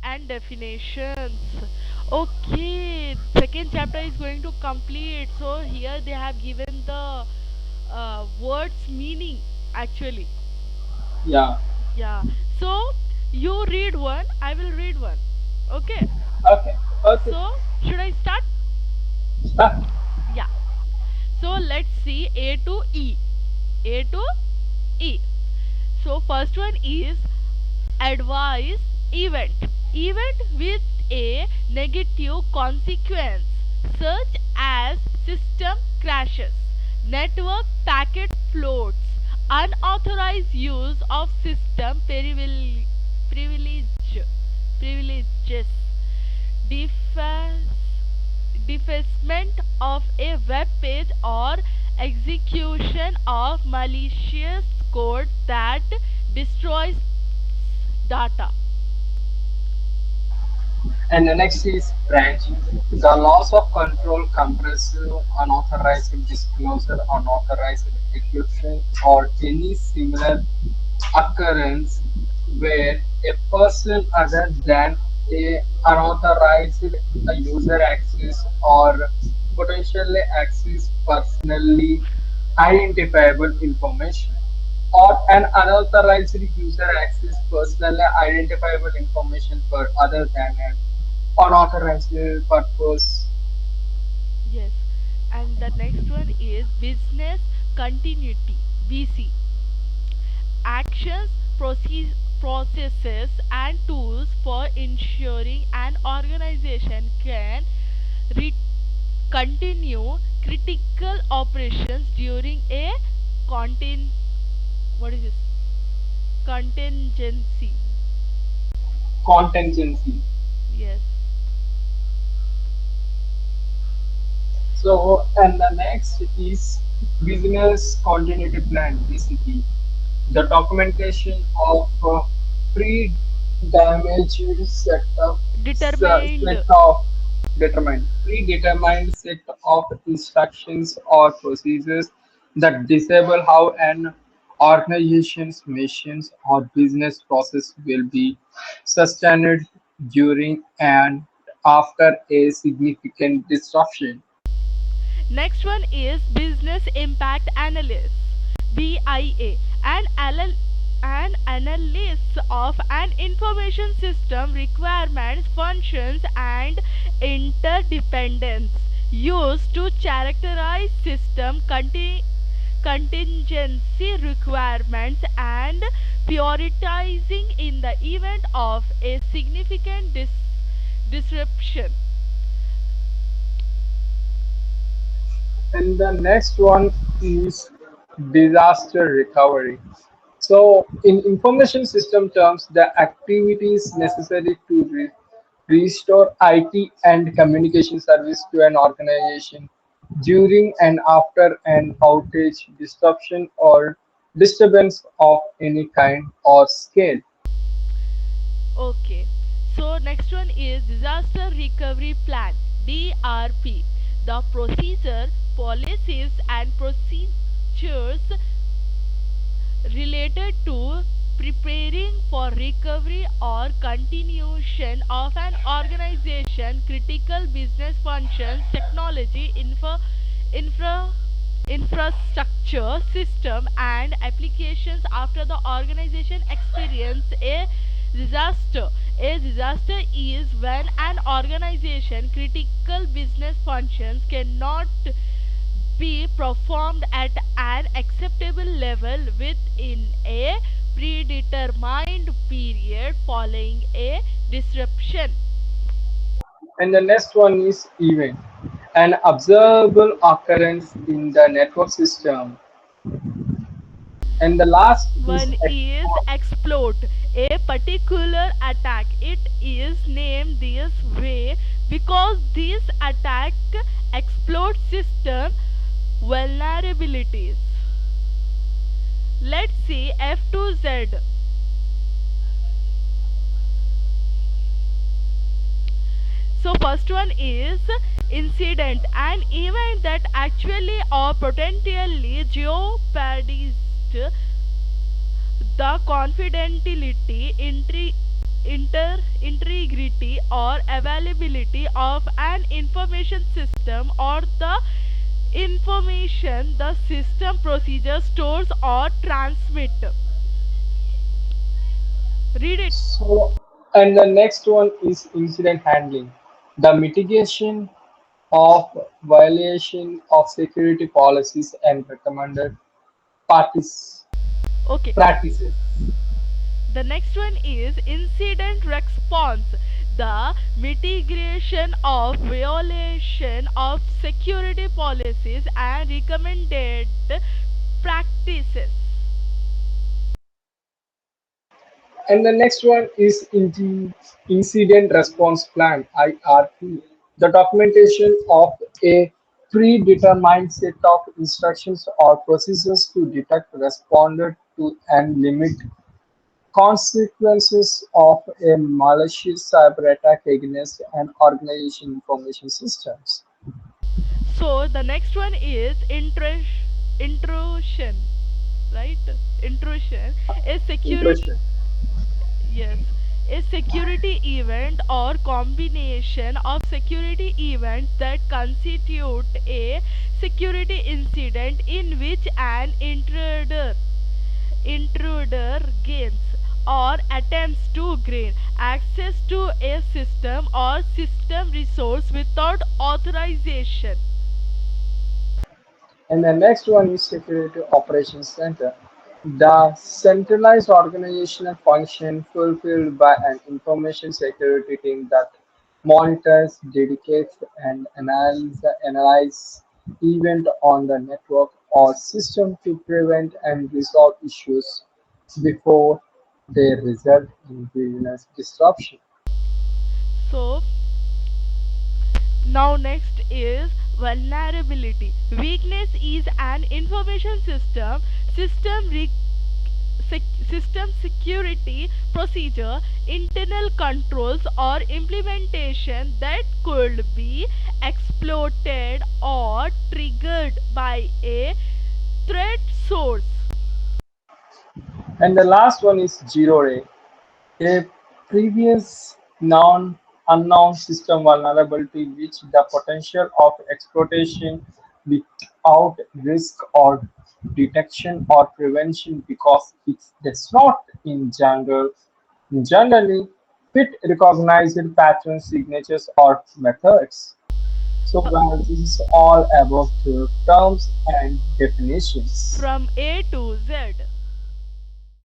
and definitions. Okay, second chapter is going to complete. So here they have given the words meaning actually. Yeah. Yeah. So you read one, I will read one. Okay. Okay. Okay. So should I start? Start. Yeah. So let's see A to E. A to E. So first one is advice event. Event with a negative consequence such as system crashes, network packet floats, unauthorized use of system privilege, privileges, deface, defacement of a web page or execution of malicious code that destroys data. And the next is branch. The loss of control, compressive, unauthorized disclosure, unauthorized encryption, or any similar occurrence where a person other than a unauthorized user access or potentially access personally identifiable information or an unauthorized user access personally identifiable information for other than an unauthorized purpose. Yes. And the next one is business continuity, BC. Actions, processes, and tools for ensuring an organization can re- continue critical operations during a contin what is this contingency. Contingency. Yes. So, and the next is business continuity plan (BCP), the documentation of pre-damaged Determined. set of predetermined set of instructions or procedures that disable how an organization's missions or business process will be sustained during and after a significant disruption. Next one is business impact analysis, BIA, an analysis of an information system requirements, functions, and interdependence used to characterize system contingency requirements and prioritizing in the event of a significant disruption. And the next one is disaster recovery. So, in information system terms, the activities necessary to restore IT and communication service to an organization during and after an outage, disruption, or disturbance of any kind or scale. Okay. So next one is disaster recovery plan, DRP. The procedure, policies and procedures related to preparing for recovery or continuation of an organization critical business functions, technology, infra infrastructure system and applications after the organization experience disaster. A disaster is when an organization critical business functions cannot be performed at an acceptable level within a predetermined period following a disruption. And the next one is event, an observable occurrence in the network system. And the last is One is export. explode, a particular attack. It is named this way because this attack explodes system vulnerabilities. Let's see F to Z. So first one is incident, an event that actually or potentially jeopardized the confidentiality, integrity or availability of an information system or the information the system procedure stores or transmit. Read it. So, and the next one is incident handling, the mitigation of violation of security policies and recommended parties Okay. practices. The next one is incident response, the mitigation of violation of security policies and recommended practices. And the next one is incident response plan (IRP), the documentation of a predetermined set of instructions or procedures to detect, respond to, and limit consequences of a malicious cyber attack against an organization information systems. So the next one is intrusion, right? Intrusion is security. Interesting. Yes, a security event or combination of security events that constitute a security incident in which an intruder gains or attempts to gain access to a system or system resource without authorization. And the next one is Security Operations Center, the centralized organizational function fulfilled by an information security team that monitors, dedicates, and analyze event on the network or system to prevent and resolve issues before they result in business disruption. So now next is vulnerability. Weakness is an information system security procedure, internal controls or implementation that could be exploited or triggered by a threat source. And the last one is zero day. A previous unknown system vulnerability which the potential of exploitation without risk or detection or prevention because it does not generally fit recognized patterns, signatures or methods. So Uh, guys, this is all about the terms and definitions. from A to Z.